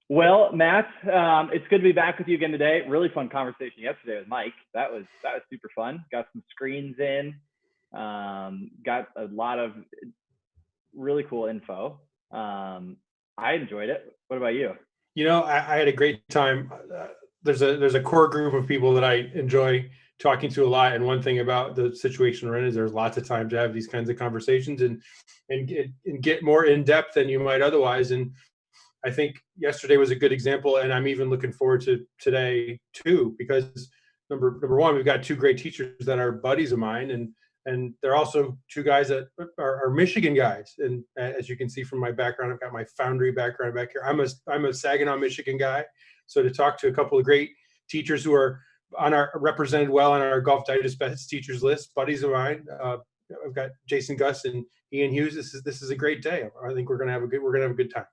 Well, Matt, it's good to be back with you again today. Really fun conversation yesterday with Mike. That was super fun. Got some screens in. Got a lot of really cool info. I enjoyed it. What about you? I had a great time. There's a core group of people that I enjoy talking to a lot, and one thing about the situation we're in is there's lots of time to have these kinds of conversations and get more in depth than you might otherwise. And I think yesterday was a good example, and I'm even looking forward to today too, because number one, we've got two great teachers that are buddies of mine, and they're also two guys that are Michigan guys. And as you can see from my background, I've got my Foundry background back here. I'm a Saginaw, Michigan guy. So to talk to a couple of great teachers who are represented well on our Golf Digest Best Teachers list, buddies of mine. I've got Jason Guss and Ian Hughes. This is a great day. I think we're gonna have a good time.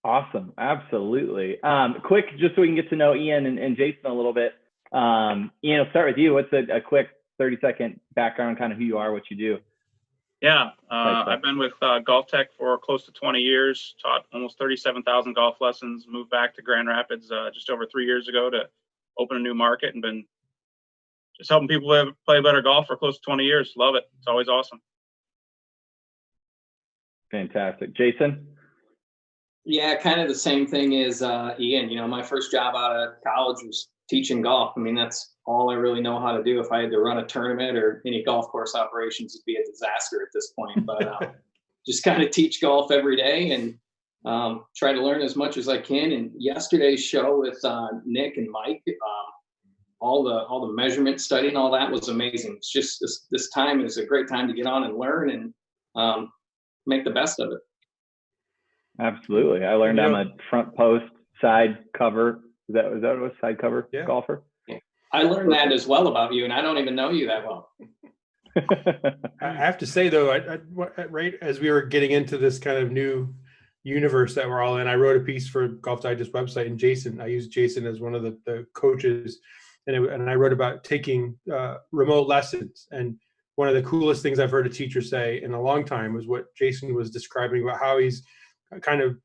Awesome. Absolutely. Quick, just so we can get to know Ian and Jason a little bit. Ian, I'll start with you. What's a quick 30-second background, kind of who you are, what you do? Yeah, I've been with GOLFTEC for close to 20 years, taught almost 37,000 golf lessons, moved back to Grand Rapids just over 3 years ago to open a new market, and been just helping people play better golf for close to 20 years. Love it. It's always awesome. Fantastic. Jason? Yeah, kind of the same thing as Ian. My first job out of college was teaching golf. I mean, that's all I really know how to do. If I had to run a tournament or any golf course operations, it'd be a disaster at this point. But just kind of teach golf every day and try to learn as much as I can. And yesterday's show with Nick and Mike, all the measurement study and all that was amazing. It's just this time is a great time to get on and learn and make the best of it. Absolutely. I learned I'm a front post side cover. Is that what it was? Side cover golfer? I learned that as well about you, and I don't even know you that well. I have to say, though, right as we were getting into this kind of new universe that we're all in, I wrote a piece for Golf Digest website, and I used Jason as one of the coaches, and I wrote about taking remote lessons. And one of the coolest things I've heard a teacher say in a long time was what Jason was describing about how he's kind of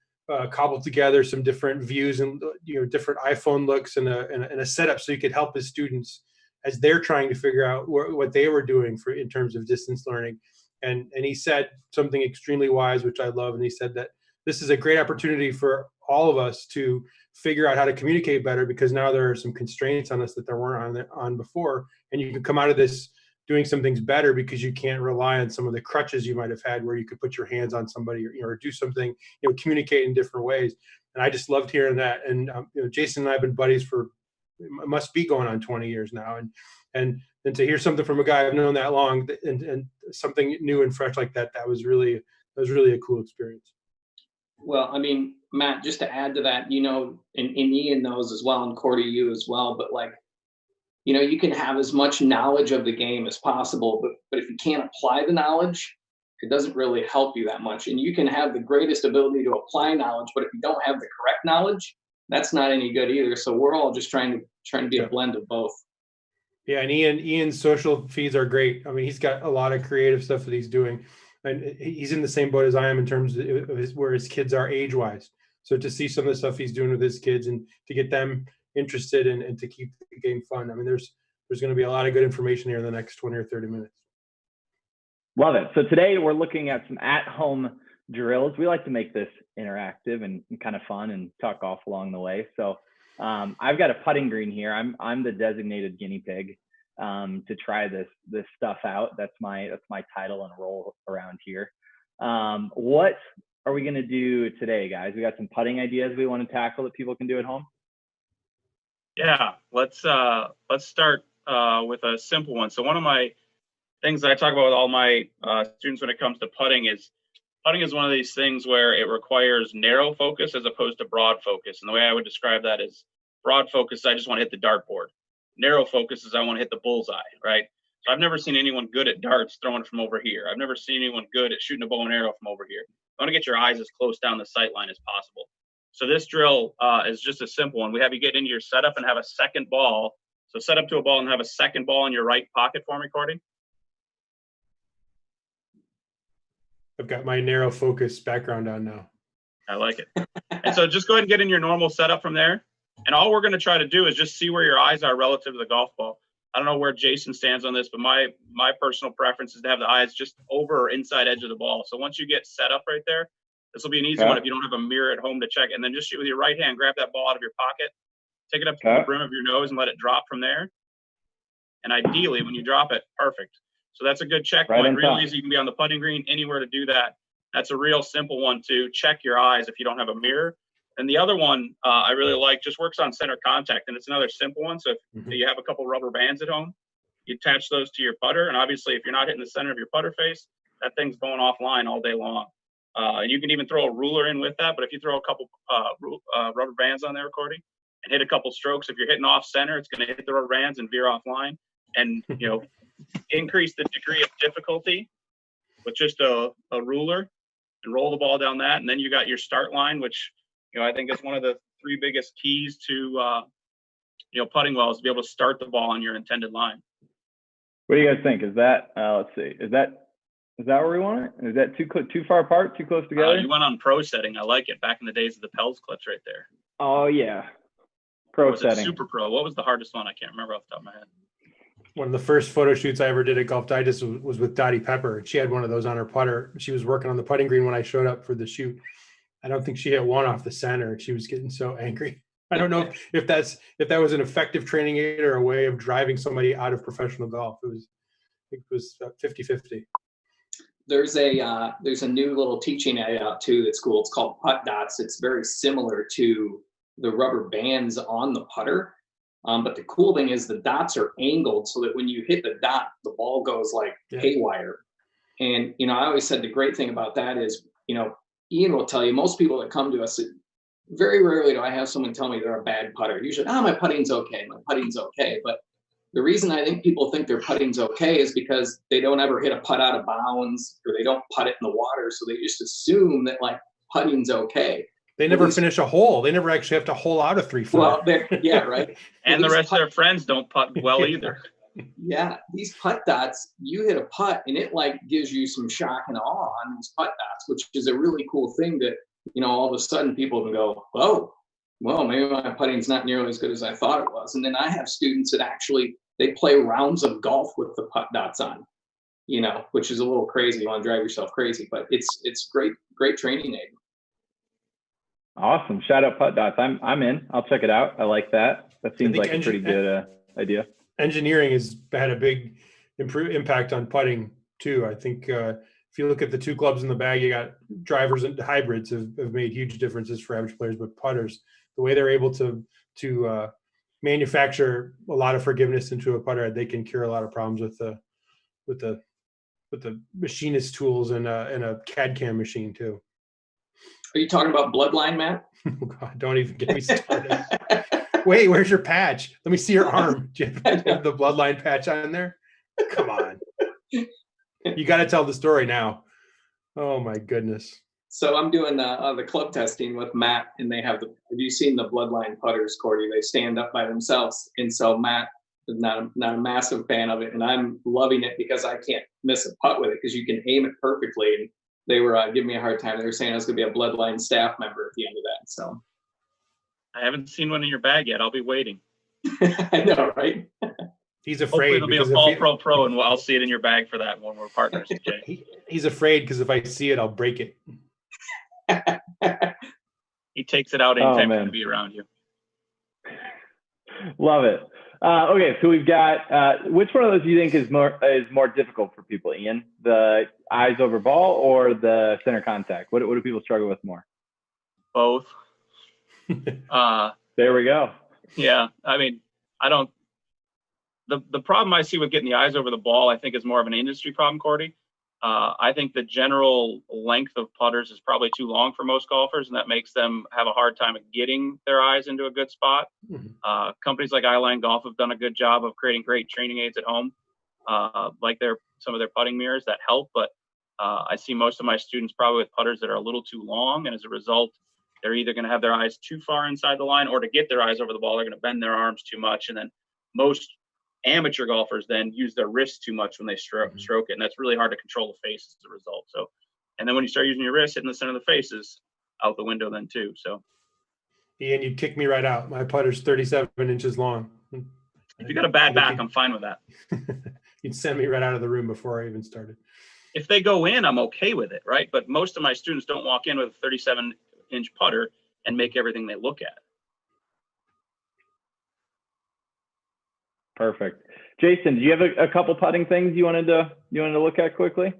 cobbled together some different views and different iPhone looks and a setup so he could help his students as they're trying to figure out what they were doing in terms of distance learning. And he said something extremely wise, which I love. And he said that this is a great opportunity for all of us to figure out how to communicate better, because now there are some constraints on us that there weren't on before. And you can come out of this doing some things better because you can't rely on some of the crutches you might have had where you could put your hands on somebody or do something, communicate in different ways. And I just loved hearing that. And Jason and I have been buddies for, it must be going on 20 years now. And to hear something from a guy I've known that long and something new and fresh like that, that was really a cool experience. Well, I mean, Matt, just to add to that, and Ian knows as well, and Cordy, you as well, but you can have as much knowledge of the game as possible, but if you can't apply the knowledge, it doesn't really help you that much. And you can have the greatest ability to apply knowledge, but if you don't have the correct knowledge, that's not any good either. So we're all just trying to be a blend of both. Yeah, and Ian's social feeds are great. I mean, he's got a lot of creative stuff that he's doing, and he's in the same boat as I am in terms of where his kids are age-wise. So to see some of the stuff he's doing with his kids and to get them interested and to keep the game fun. I mean, there's going to be a lot of good information here in the next 20 or 30 minutes. Love it. So today we're looking at some at-home drills. We like to make this interactive and kind of fun and talk golf along the way. So I've got a putting green here. I'm the designated guinea pig to try this stuff out. That's my title and role around here. What are we going to do today, guys? We got some putting ideas we want to tackle that people can do at home. Yeah, let's start with a simple one. So one of my things that I talk about with all my students when it comes to putting is one of these things where it requires narrow focus as opposed to broad focus. And the way I would describe that is broad focus, I just want to hit the dartboard. Narrow focus is I want to hit the bullseye, right? So I've never seen anyone good at darts throwing it from over here. I've never seen anyone good at shooting a bow and arrow from over here. I want to get your eyes as close down the sight line as possible. So this drill is just a simple one. We have you get into your setup and have a second ball. So set up to a ball and have a second ball in your right pocket for me, Cordy. I've got my narrow focus background on now. I like it. And so just go ahead and get in your normal setup from there. And all we're going to try to do is just see where your eyes are relative to the golf ball. I don't know where Jason stands on this, but my personal preference is to have the eyes just over or inside edge of the ball. So once you get set up right there, this will be an easy one if you don't have a mirror at home to check. And then just shoot with your right hand, grab that ball out of your pocket, take it up to the brim of your nose and let it drop from there. And ideally, when you drop it, perfect. So that's a good checkpoint. Real easy. You can be on the putting green, anywhere to do that. That's a real simple one to check your eyes if you don't have a mirror. And the other one I really like just works on center contact, and it's another simple one. So if you have a couple rubber bands at home, you attach those to your putter. And obviously, if you're not hitting the center of your putter face, that thing's going offline all day long. And you can even throw a ruler in with that. But if you throw a couple rubber bands on there, Cordy, and hit a couple strokes, if you're hitting off center, it's going to hit the rubber bands and veer offline. And, increase the degree of difficulty with just a ruler and roll the ball down that. And then you got your start line, which, I think is one of the 3 biggest keys to, putting well is to be able to start the ball on your intended line. What do you guys think? Is that, let's see, is that where we want it? Is that too far apart, too close together? You went on pro setting. I like it. Back in the days of the Pels clips right there. Oh, yeah. Pro setting. Super pro. What was the hardest one? I can't remember off the top of my head. One of the first photo shoots I ever did at Golf Digest was with Dottie Pepper. She had one of those on her putter. She was working on the putting green when I showed up for the shoot. I don't think she hit one off the center. She was getting so angry. I don't know if that was an effective training aid or a way of driving somebody out of professional golf. It was 50-50. There's a new little teaching aid out too that's cool. It's called Putt Dots. It's very similar to the rubber bands on the putter. But the cool thing is the dots are angled so that when you hit the dot, the ball goes like haywire. And, I always said the great thing about that is, Ian will tell you, most people that come to us, very rarely do I have someone tell me they're a bad putter. Usually, my putting's okay. My putting's okay. But the reason I think people think their putting's okay is because they don't ever hit a putt out of bounds or they don't putt it in the water. So they just assume that like putting's okay. They never finish a hole. They never actually have to hole out a 3-4. Well, yeah, right. And the rest of their friends don't putt well either. Yeah, these putt dots, you hit a putt and it like gives you some shock and awe on these putt dots, which is a really cool thing that, all of a sudden people can go, oh, well, maybe my putting's not nearly as good as I thought it was. And then I have students that actually, they play rounds of golf with the putt dots on, which is a little crazy. You want to drive yourself crazy, but it's great training aid. Awesome. Shout out Putt Dots. I'm in. I'll check it out. I like that. That seems like a pretty good idea. Engineering has had a big impact on putting too. I think if you look at the 2 clubs in the bag, you got drivers and hybrids have made huge differences for average players, but putters, the way they're able to manufacture a lot of forgiveness into a putter, they can cure a lot of problems with the machinist tools and a CAD CAM machine too. Are you talking about bloodline, Matt? Oh God, don't even get me started. Wait, where's your patch? Let me see your arm. Do you have the bloodline patch on there? Come on. You got to tell the story now. Oh my goodness. So I'm doing the club testing with Matt, and they have you seen the bloodline putters, Cordy? They stand up by themselves. And so Matt is not a massive fan of it, and I'm loving it because I can't miss a putt with it because you can aim it perfectly. And they were giving me a hard time. They were saying I was going to be a bloodline staff member at the end of that. So I haven't seen one in your bag yet. I'll be waiting. I know, right? He's afraid. Hopefully it'll be a fall pro, and I'll see it in your bag for that when we're partners. Jay. He's afraid because if I see it, I'll break it. He takes it out anytime to be around you. Love it. Okay, so we've got which one of those do you think is more difficult for people, Ian? The eyes over ball or the center contact? What do people struggle with more? Both. There we go. Yeah, I mean, I don't. The problem I see with getting the eyes over the ball, I think, is more of an industry problem, Cordy. I think the general length of putters is probably too long for most golfers, and that makes them have a hard time getting their eyes into a good spot. Mm-hmm. Companies like Eyeline Golf have done a good job of creating great training aids at home, like some of their putting mirrors that help. But I see most of my students probably with putters that are a little too long, and as a result, they're either going to have their eyes too far inside the line, or to get their eyes over the ball, they're going to bend their arms too much, and then most amateur golfers then use their wrists too much when they stroke it, and that's really hard to control the face as a result. So, and then when you start using your wrist hitting the center of the faces, out the window then too. So Ian, you'd kick me right out. My putter's 37 inches long. if you got a bad back, I'm fine with that. You'd send me right out of the room before I even started. If they go in, I'm okay with it, right? But most of my students don't walk in with a 37-inch putter and make everything they look at. Perfect. Jason, do you have a couple putting things you wanted to look at quickly?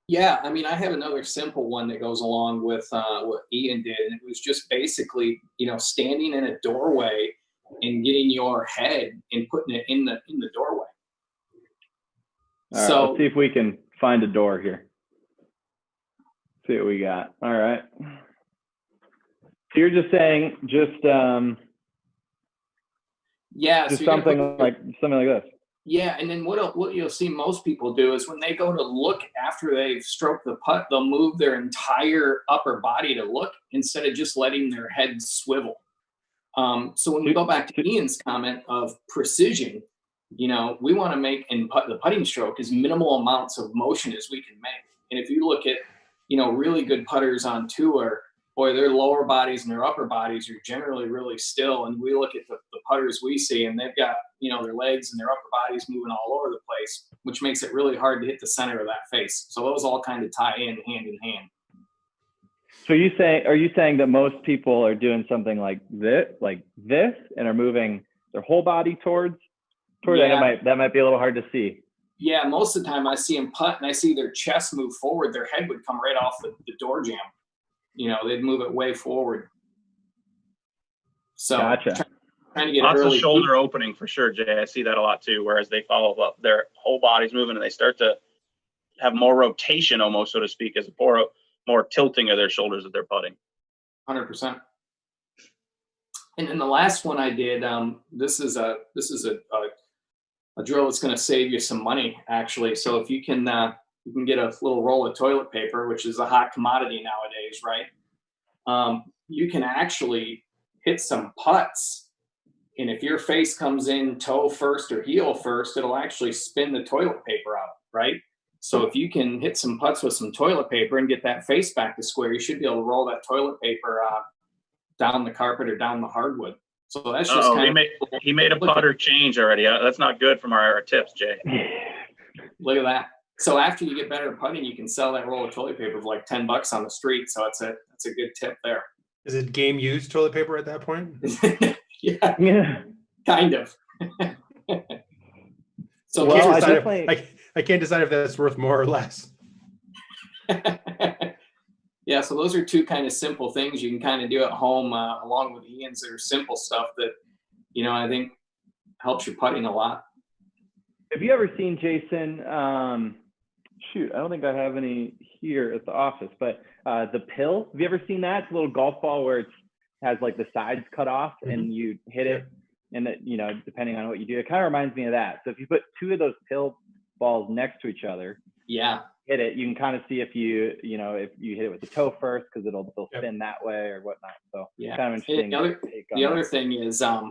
Yeah, I mean, I have another simple one that goes along with what Ian did, and it was just basically, standing in a doorway and getting your head and putting it in the doorway. All right, let's see if we can find a door here. See what we got. All right. So you're just saying just so something like this. Yeah, and then what you'll see most people do is when they go to look after they've stroked the putt, they'll move their entire upper body to look instead of just letting their head swivel. So when we go back to Ian's comment of precision, we want to make the putting stroke as minimal amounts of motion as we can make. And if you look at, really good putters on tour, boy, their lower bodies and their upper bodies are generally really still. And we look at the putters we see, and they've got, their legs and their upper bodies moving all over the place, which makes it really hard to hit the center of that face. So those all kind of tie in hand in hand. So are you saying that most people are doing something like this, and are moving their whole body towards that might be a little hard to see. Yeah, most of the time I see them putt and I see their chest move forward, their head would come right off the door jamb. They'd move it way forward. So gotcha. Trying to get lots early of shoulder opening for sure, Jay. I see that a lot too, whereas they follow up, their whole body's moving and they start to have more rotation almost, so to speak, as more tilting of their shoulders as they're putting. 100%. And then the last one I did, this is a drill that's going to save you some money, actually. So if you can get a little roll of toilet paper, which is a hot commodity nowadays, right? You can actually hit some putts, and if your face comes in toe first or heel first, it'll actually spin the toilet paper out, right? So if you can hit some putts with some toilet paper and get that face back to square, you should be able to roll that toilet paper down the carpet or down the hardwood. So that's just he made a putter change already. That's not good from our tips, Jay. Look at that. So after you get better at putting, you can sell that roll of toilet paper for like $10 on the street. So that's a good tip there. Is it game used toilet paper at that point? Yeah, kind of. So I can't decide if that's worth more or less. Yeah, so those are two kind of simple things you can kind of do at home, along with Ian's. That are simple stuff that, I think helps your putting a lot. Have you ever seen, Jason, I don't think I have any here at the office, but the pill, have you ever seen that? It's a little golf ball where it has like the sides cut off and you hit it, and that, depending on what you do, it kind of reminds me of that. So if you put two of those pill balls next to each other, hit it, you can kind of see if you hit it with the toe first, because they'll spin that way or whatnot. So kind of interesting. The other thing is, I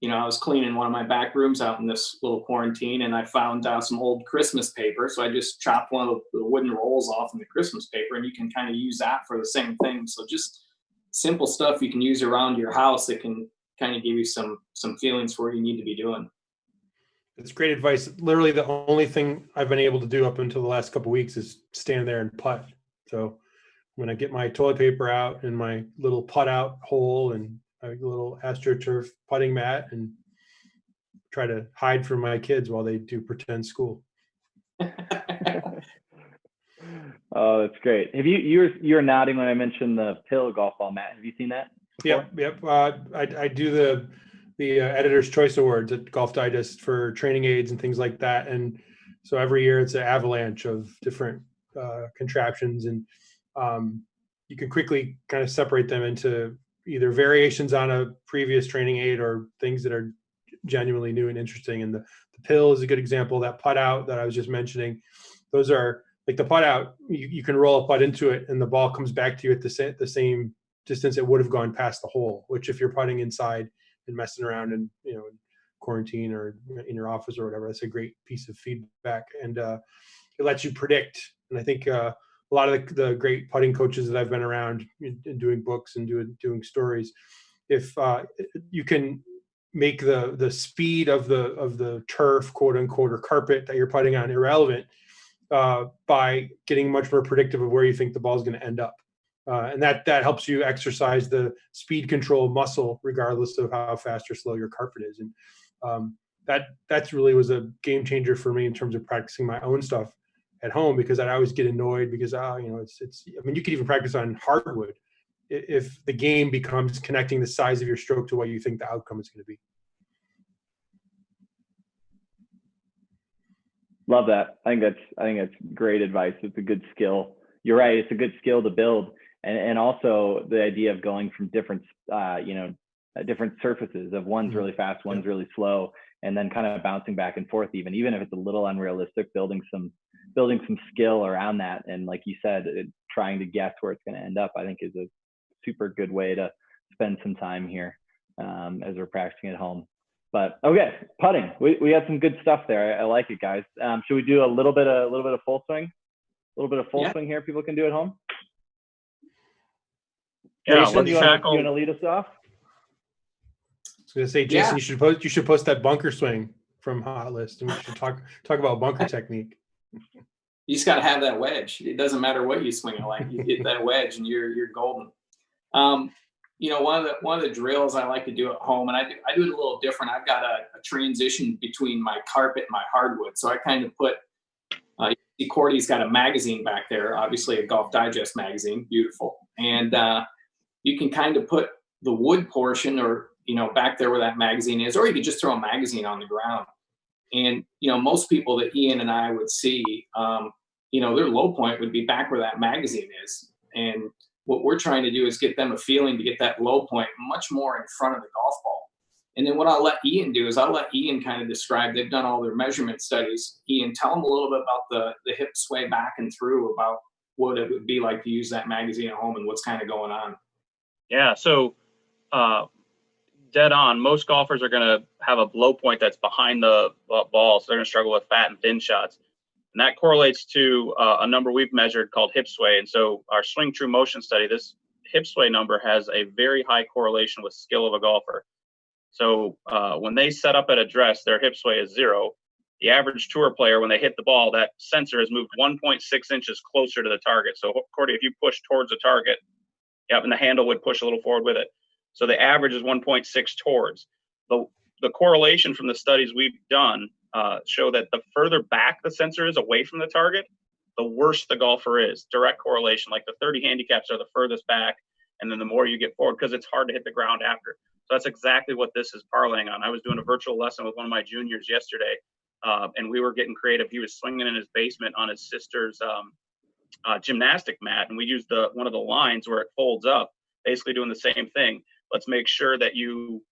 was cleaning one of my back rooms out in this little quarantine, and I found some old Christmas paper. So I just chopped one of the wooden rolls off in the Christmas paper, and you can kind of use that for the same thing. So just simple stuff you can use around your house that can kind of give you some feelings for what you need to be doing. It's great advice. Literally the only thing I've been able to do up until the last couple of weeks is stand there and putt. So when I get my toilet paper out and my little putt out hole and a little AstroTurf putting mat, and try to hide from my kids while they do pretend school. Oh, that's great. Have you were nodding when I mentioned the pill golf ball mat. Have you seen that before? Yep. I do the Editor's Choice Awards at Golf Digest for training aids and things like that. And so every year it's an avalanche of different contraptions, and you can quickly kind of separate them into either variations on a previous training aid or things that are genuinely new and interesting. And the pill is a good example. That putt out that I was just mentioning, those are like the putt out, you can roll a putt into it and the ball comes back to you at the same distance it would have gone past the hole, which if you're putting inside and messing around in quarantine or in your office or whatever, that's a great piece of feedback. And it lets you predict. And I think a lot of the great putting coaches that I've been around and doing books and doing stories, if you can make the speed of the turf, quote unquote, or carpet that you're putting on irrelevant by getting much more predictive of where you think the ball is going to end up. And that helps you exercise the speed control muscle, regardless of how fast or slow your carpet is. And that's really was a game changer for me in terms of practicing my own stuff at home, because I always get annoyed because, it's, I mean, you could even practice on hardwood if the game becomes connecting the size of your stroke to what you think the outcome is going to be. Love that. I think that's great advice. It's a good skill. You're right. It's a good skill to build. And also the idea of going from different, different surfaces of one's really fast, one's really slow, and then kind of bouncing back and forth, even if it's a little unrealistic, building some skill around that. And like you said, trying to guess where it's going to end up, I think is a super good way to spend some time here as we're practicing at home. But okay, putting. We had some good stuff there. I like it, guys. Should we do a little bit of full swing? A little bit of full swing here people can do at home? Yeah, Jason, let's tackle. You want to lead us off? I was going to say, Jason, you should post that bunker swing from Hot List, and we should talk about bunker technique. You just got to have that wedge. It doesn't matter what you swing it like. You hit that wedge, and you're golden. One of the drills I like to do at home, and I do it a little different. I've got a transition between my carpet and my hardwood, so I kind of put. You see, Cordy's got a magazine back there, obviously a Golf Digest magazine, beautiful, and you can kind of put the wood portion, or back there where that magazine is, or you could just throw a magazine on the ground. And most people that Ian and I would see, their low point would be back where that magazine is, and what we're trying to do is get them a feeling to get that low point much more in front of the golf ball. And then what I'll let Ian do is I'll let Ian kind of describe, they've done all their measurement studies. Ian, tell them a little bit about the hip sway back and through, about what it would be like to use that magazine at home and what's kind of going on. Yeah, so dead on. Most golfers are going to have a low point that's behind the ball, so they're going to struggle with fat and thin shots. And that correlates to a number we've measured called hip sway. And so our Swing True Motion study, this hip sway number has a very high correlation with skill of a golfer. So when they set up at address, their hip sway is 0. The average tour player, when they hit the ball, that sensor has moved 1.6 inches closer to the target. So, Cordy, if you push towards the target, and the handle would push a little forward with it. So the average is 1.6 towards. The correlation from the studies we've done show that the further back the sensor is away from the target, the worse the golfer is. Direct correlation, like the 30 handicaps are the furthest back, and then the more you get forward, because it's hard to hit the ground after. So that's exactly what this is parlaying on. I was doing a virtual lesson with one of my juniors yesterday, and we were getting creative. He was swinging in his basement on his sister's gymnastic mat, and we used one of the lines where it folds up, basically doing the same thing. Let's make sure that you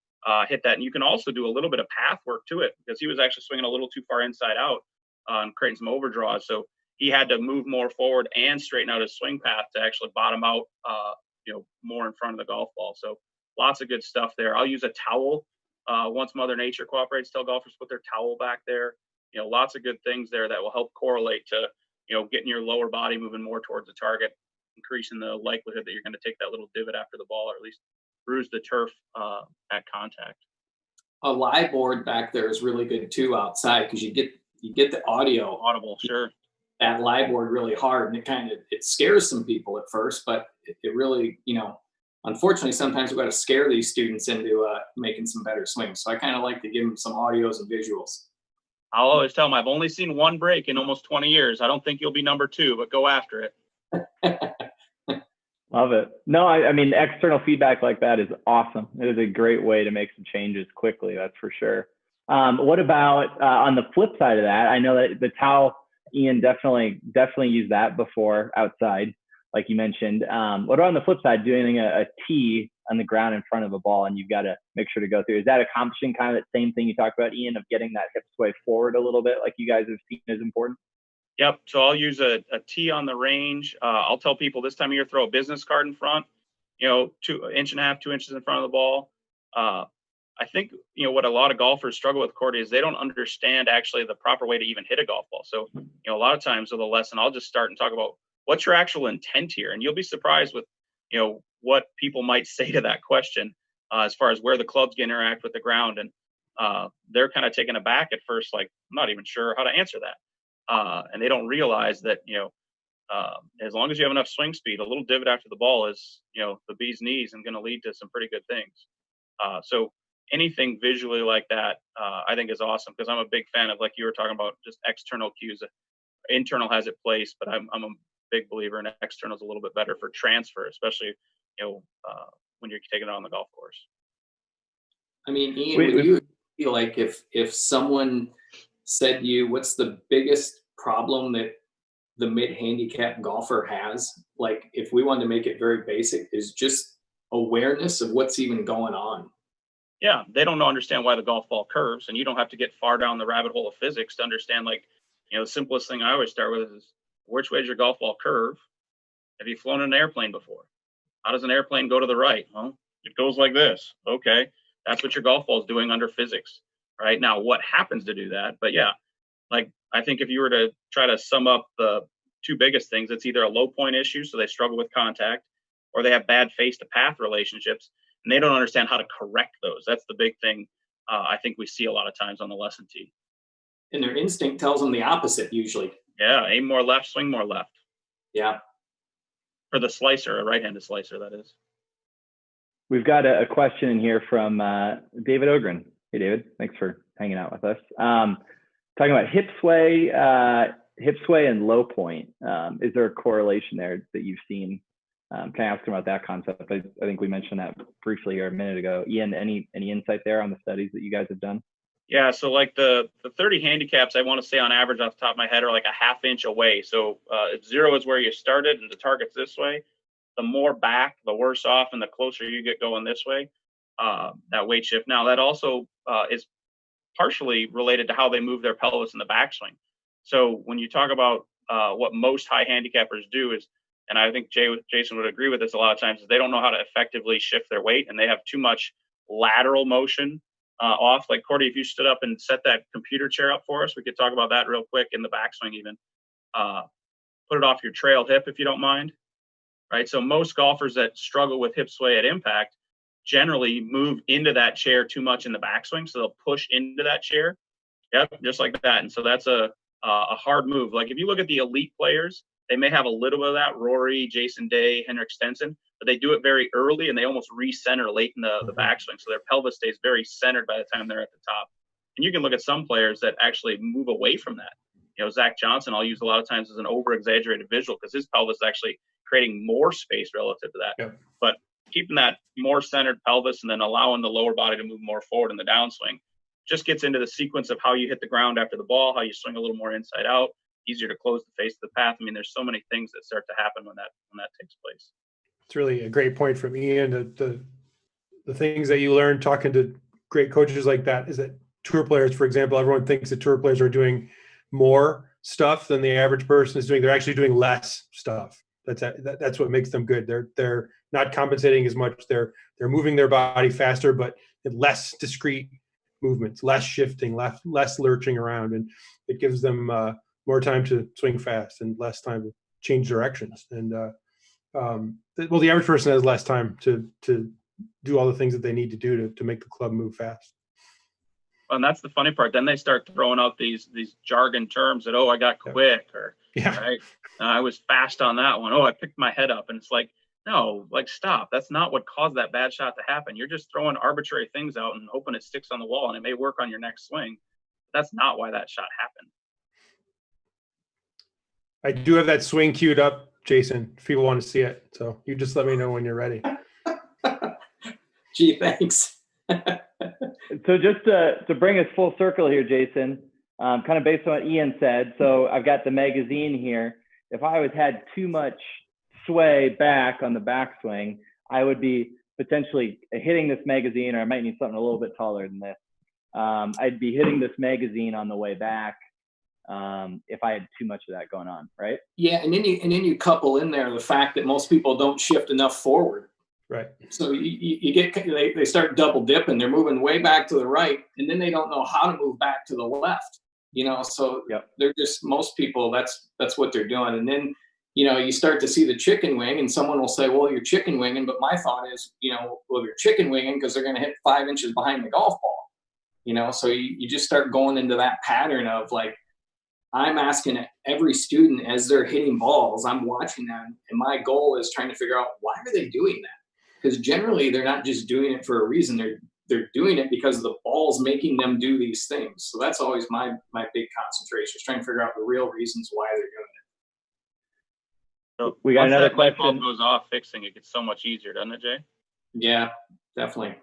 hit that. And you can also do a little bit of path work to it, because he was actually swinging a little too far inside out and creating some overdraws. So he had to move more forward and straighten out his swing path to actually bottom out, more in front of the golf ball. So lots of good stuff there. I'll use a towel. Once Mother Nature cooperates, tell golfers to put their towel back there. Lots of good things there that will help correlate to, getting your lower body moving more towards the target, increasing the likelihood that you're going to take that little divot after the ball, or at least bruise the turf at contact. A live board back there is really good too outside, because you get the audible, sure. That live board really hard, and it scares some people at first, but it really, unfortunately, sometimes we've got to scare these students into making some better swings. So I kind of like to give them some audios and visuals. I'll always tell them, I've only seen one break in almost 20 years. I don't think you'll be number 2, but go after it. Love it. No, I mean, external feedback like that is awesome. It is a great way to make some changes quickly. That's for sure. What about on the flip side of that? I know that the towel, Ian definitely used that before outside, like you mentioned. What about on the flip side, doing a tee on the ground in front of a ball, and you've got to make sure to go through? Is that accomplishing kind of that same thing you talked about, Ian, of getting that hip sway forward a little bit, like you guys have seen is important? Yep. So I'll use a tee on the range. I'll tell people this time of year, throw a business card in front, 2.5 inches, 2 inches in front of the ball. I think, what a lot of golfers struggle with, Cordy, is they don't understand actually the proper way to even hit a golf ball. So, a lot of times with a lesson, I'll just start and talk about what's your actual intent here? And you'll be surprised with, what people might say to that question as far as where the club's going to interact with the ground. And they're kind of taken aback at first, like, I'm not even sure how to answer that. And they don't realize that, as long as you have enough swing speed, a little divot after the ball is, the bee's knees and going to lead to some pretty good things. So anything visually like that, I think is awesome, because I'm a big fan of, like you were talking about, just external cues. Internal has its place, but I'm a big believer in external is a little bit better for transfer, especially, when you're taking it on the golf course. I mean, Ian, would you feel like if someone said to you, what's the biggest problem that the mid-handicap golfer has? Like, if we wanted to make it very basic, is just awareness of what's even going on. Yeah, they don't understand why the golf ball curves, and you don't have to get far down the rabbit hole of physics to understand, like, the simplest thing I always start with is, which way does your golf ball curve? Have you flown an airplane before? How does an airplane go to the right? Well, it goes like this. Okay, that's what your golf ball is doing under physics, right? Now, what happens to do that? But yeah, like, I think if you were to try to sum up the two biggest things, it's either a low point issue, so they struggle with contact, or they have bad face to path relationships, and they don't understand how to correct those. That's the big thing I think we see a lot of times on the lesson tee. And their instinct tells them the opposite usually. Yeah, aim more left, swing more left. Yeah. For the slicer, a right-handed slicer, that is. We've got a question in here from David Ogren. Hey, David, thanks for hanging out with us. Talking about hip sway and low point. Is there a correlation there that you've seen? Can I ask him about that concept? I think we mentioned that briefly here a minute ago. Ian, any insight there on the studies that you guys have done? Yeah, so like the 30 handicaps, I want to say on average off the top of my head are like a half inch away. So if 0 is where you started and the target's this way, the more back, the worse off, and the closer you get going this way, that weight shift. Now, that also is partially related to how they move their pelvis in the backswing. So when you talk about what most high handicappers do is, and I think Jason would agree with this a lot of times, is they don't know how to effectively shift their weight, and they have too much lateral motion off. Like, Cordy, if you stood up and set that computer chair up for us, we could talk about that real quick in the backswing even. Put it off your trail hip if you don't mind. Right. So most golfers that struggle with hip sway at impact generally move into that chair too much in the backswing. So they'll push into that chair. Yep. Just like that. And so that's a hard move. Like, if you look at the elite players, they may have a little bit of that. Rory, Jason Day, Henrik Stenson, but they do it very early and they almost recenter late in the backswing. So their pelvis stays very centered by the time they're at the top. And you can look at some players that actually move away from that. Zach Johnson, I'll use a lot of times as an over-exaggerated visual because his pelvis is actually creating more space relative to that. Yep. But keeping that more centered pelvis and then allowing the lower body to move more forward in the downswing just gets into the sequence of how you hit the ground after the ball, how you swing a little more inside out, easier to close the face of the path. I mean, there's so many things that start to happen when that takes place. It's really a great point from Ian. The things that you learn talking to great coaches like that is that tour players, for example, everyone thinks that tour players are doing more stuff than the average person is doing. They're actually doing less stuff. That's what makes them good. They're not compensating as much. They're moving their body faster, but in less discrete movements, less shifting, less lurching around, and it gives them more time to swing fast and less time to change directions. And the average person has less time to do all the things that they need to do to make the club move fast. And that's the funny part. Then they start throwing out these jargon terms that, I got quick, or right, I was fast on that one. I picked my head up. And it's like, no, like, stop. That's not what caused that bad shot to happen. You're just throwing arbitrary things out and hoping it sticks on the wall, and it may work on your next swing. That's not why that shot happened. I do have that swing queued up, Jason, if people want to see it. So you just let me know when you're ready. Gee, thanks. So just to bring us full circle here, Jason, kind of based on what Ian said. So I've got the magazine here. If I had too much sway back on the backswing, I would be potentially hitting this magazine, or I might need something a little bit taller than this. I'd be hitting this magazine on the way back if I had too much of that going on, right? Yeah, and then you couple in there the fact that most people don't shift enough forward. Right. So you get they start double dipping. They're moving way back to the right, and then they don't know how to move back to the left. So They're just, most people, that's what they're doing. And then you start to see the chicken wing, and someone will say, well, you're chicken winging. But my thought is, well, you're chicken winging because they're going to hit 5 inches behind the golf ball. So you just start going into that pattern of like, I'm asking every student as they're hitting balls, I'm watching them, and my goal is trying to figure out, why are they doing that? Because generally they're not just doing it for a reason. They're doing it because the ball's making them do these things. So that's always my big concentration, is trying to figure out the real reasons why they're doing it. So we got once another that light question. bulb goes off, fixing it gets so much easier, doesn't it, Jay? Yeah, definitely.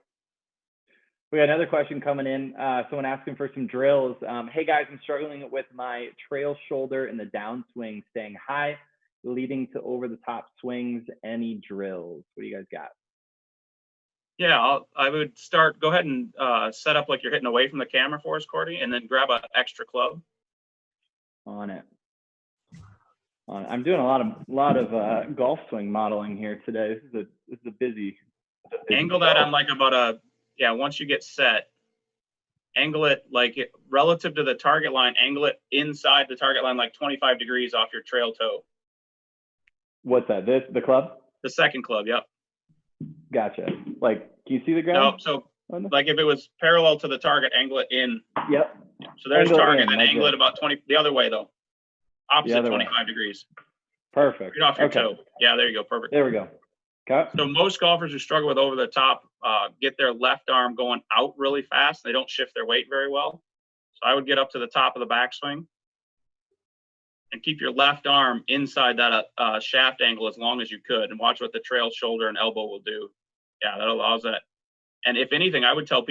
We got another question coming in. Someone asking for some drills. Hey guys, I'm struggling with my trail shoulder in the downswing, staying high, leading to over the top swings. Any drills? What do you guys got? Yeah, I would go ahead and set up like you're hitting away from the camera for us, Cordy, and then grab an extra club. On it. I'm doing a lot of golf swing modeling here today. This is a busy Angle that on like once you get set, angle it relative to the target line, angle it inside the target line like 25 degrees off your trail toe. What's that? The club? The second club, yep. Gotcha. Like, can you see the ground? No, so like if it was parallel to the target, angle it in. Yep. So there's Angle target, in, then like angle it about 20 the other way though. Opposite 25 degrees. Perfect. Get off your toe. Yeah, there you go. Perfect. There we go. Okay. So most golfers who struggle with over the top get their left arm going out really fast. They don't shift their weight very well. So I would get up to the top of the backswing and keep your left arm inside that shaft angle as long as you could, and watch what the trail, shoulder, and elbow will do. Yeah, that allows that. And if anything, I would tell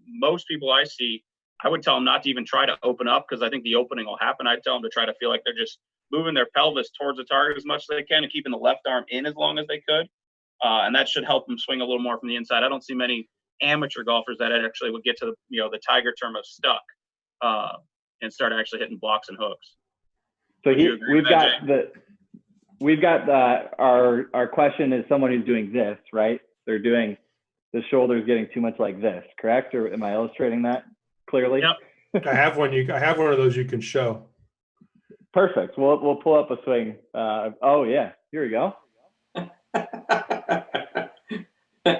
most people I see, I would tell them not to even try to open up, because I think the opening will happen. I'd tell them to try to feel like they're just moving their pelvis towards the target as much as they can and keeping the left arm in as long as they could. And that should help them swing a little more from the inside. I don't see many amateur golfers that actually would get to the Tiger term of stuck and start actually hitting blocks and hooks. So we've got our question is someone who's doing this, right? They're doing the shoulders getting too much like this, correct? Or am I illustrating that clearly? Yep. I have one of those you can show. Perfect. We'll pull up a swing. Oh yeah, here we go.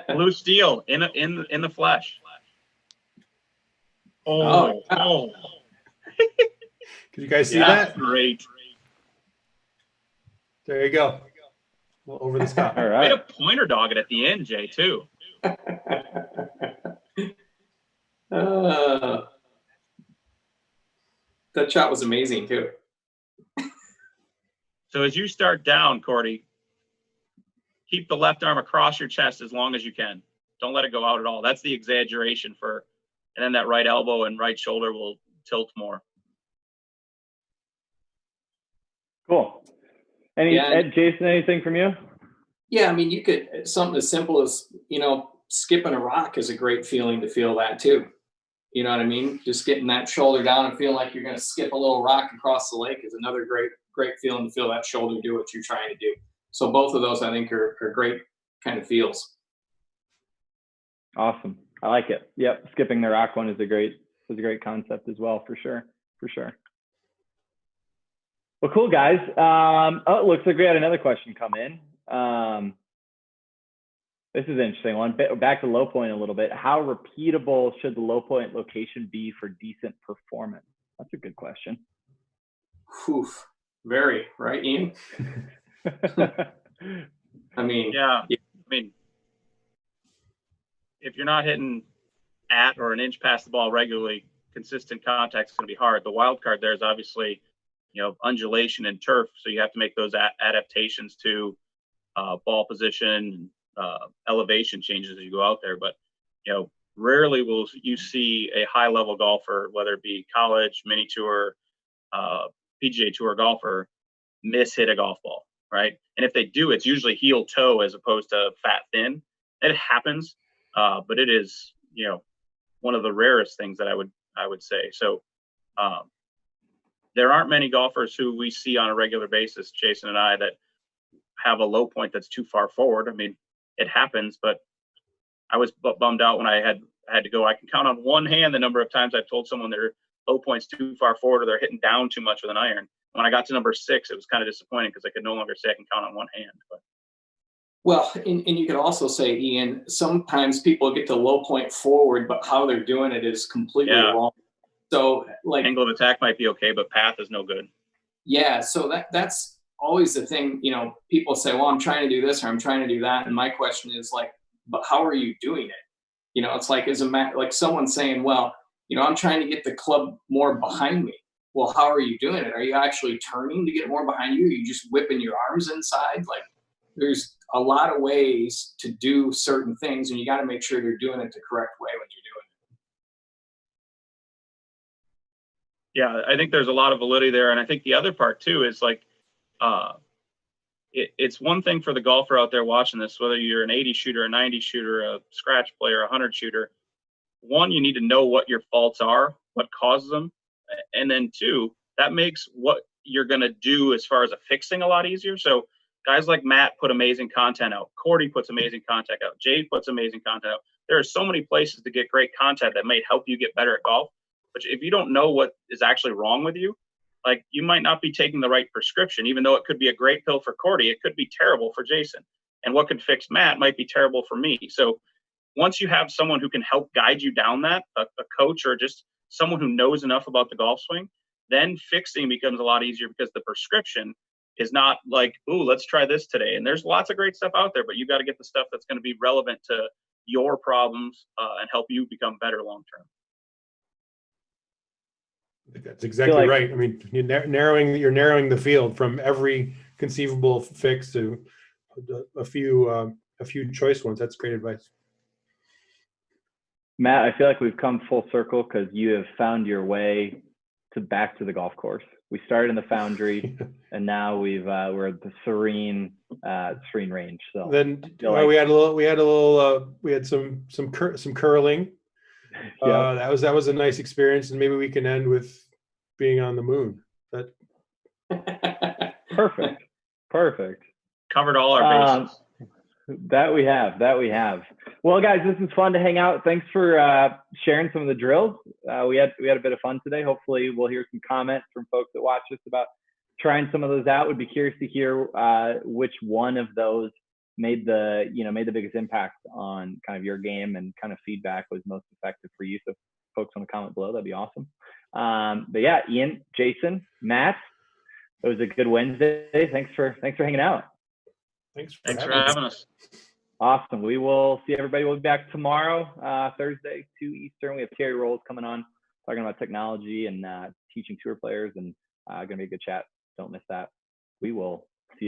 Blue steel in the flesh. Oh. Can you guys see that? Great. There you go. Well, over the top. All right. Way to pointer dog it at the end, Jay, too. That shot was amazing too. So as you start down, Cordy, keep the left arm across your chest as long as you can. Don't let it go out at all. That's the exaggeration and then that right elbow and right shoulder will tilt more. Cool. Jason, anything from you? Yeah, I mean, you could, something as simple as, skipping a rock is a great feeling to feel that too. You know what I mean? Just getting that shoulder down and feeling like you're going to skip a little rock across the lake is another great feeling to feel that shoulder do what you're trying to do. So both of those, I think, are great kind of feels. Awesome. I like it. Yep. Skipping the rock one is a great concept as well, for sure. Well, cool, guys. It looks like we had another question come in. This is an interesting one. Back to low point a little bit. How repeatable should the low point location be for decent performance? That's a good question. Oof. Very, right, Ian? I mean, yeah. I mean, if you're not hitting at or an inch past the ball regularly, consistent contact is going to be hard. The wild card there is obviously, undulation and turf. So you have to make those adaptations to ball position, elevation changes as you go out there. But, rarely will you see a high level golfer, whether it be college, mini tour, PGA Tour golfer, hit a golf ball, right? And if they do, it's usually heel toe as opposed to fat thin. It happens, but it is, one of the rarest things that I would say. So there aren't many golfers who we see on a regular basis, Jason and I, that have a low point that's too far forward. I mean, it happens, but I was bummed out when I had to go. I can count on one hand the number of times I've told someone their low point's too far forward or they're hitting down too much with an iron. when I got to number 6, it was kind of disappointing because I could no longer say I can count on one hand. But Well, and you could also say, Ian, sometimes people get to low point forward, but how they're doing it is completely wrong. So like angle of attack might be okay, but path is no good. Yeah, so that's always the thing. People say, well, I'm trying to do this or I'm trying to do that. And my question is like, but how are you doing it? It's like like someone saying, well, I'm trying to get the club more behind me. Well, how are you doing it? Are you actually turning to get more behind you? Are you just whipping your arms inside? Like there's a lot of ways to do certain things, and you got to make sure you're doing it the correct way when you're doing it. Yeah, I think there's a lot of validity there. And I think the other part too is like, it's one thing for the golfer out there watching this, whether you're an 80 shooter, a 90 shooter, a scratch player, a 100 shooter. One, you need to know what your faults are, what causes them. And then 2, that makes what you're going to do as far as a fixing a lot easier. So guys like Matt put amazing content out. Cordy puts amazing content out. Jay puts amazing content out. There are so many places to get great content that may help you get better at golf. But if you don't know what is actually wrong with you, like you might not be taking the right prescription, even though it could be a great pill for Cordy, it could be terrible for Jason. And what could fix Matt might be terrible for me. So once you have someone who can help guide you down that, a coach or just someone who knows enough about the golf swing, then fixing becomes a lot easier because the prescription is not like, ooh, let's try this today. And there's lots of great stuff out there, but you got to get the stuff that's going to be relevant to your problems and help you become better long term. That's exactly right. I mean, you're narrowing the field from every conceivable fix to a few choice ones. That's great advice. Matt, I feel like we've come full circle because you have found your way back to the golf course. We started in the Foundry, and now we're at the serene range. So then we had some curling. That was a nice experience, and maybe we can end with being on the moon. Perfect. Covered all our bases. That we have. Well, guys, this is fun to hang out. Thanks for sharing some of the drills. We had a bit of fun today. Hopefully, we'll hear some comments from folks that watch us about trying some of those out. Would be curious to hear which one of those made the biggest impact on kind of your game, and kind of feedback was most effective for you. So, folks want to comment below, that'd be awesome. But yeah, Ian, Jason, Matt, it was a good Wednesday. Thanks for hanging out. Thanks for having us. Awesome. We will see everybody. We'll be back tomorrow, Thursday, 2 Eastern. We have Terry Rolls coming on, talking about technology and teaching tour players, and going to be a good chat. Don't miss that. We will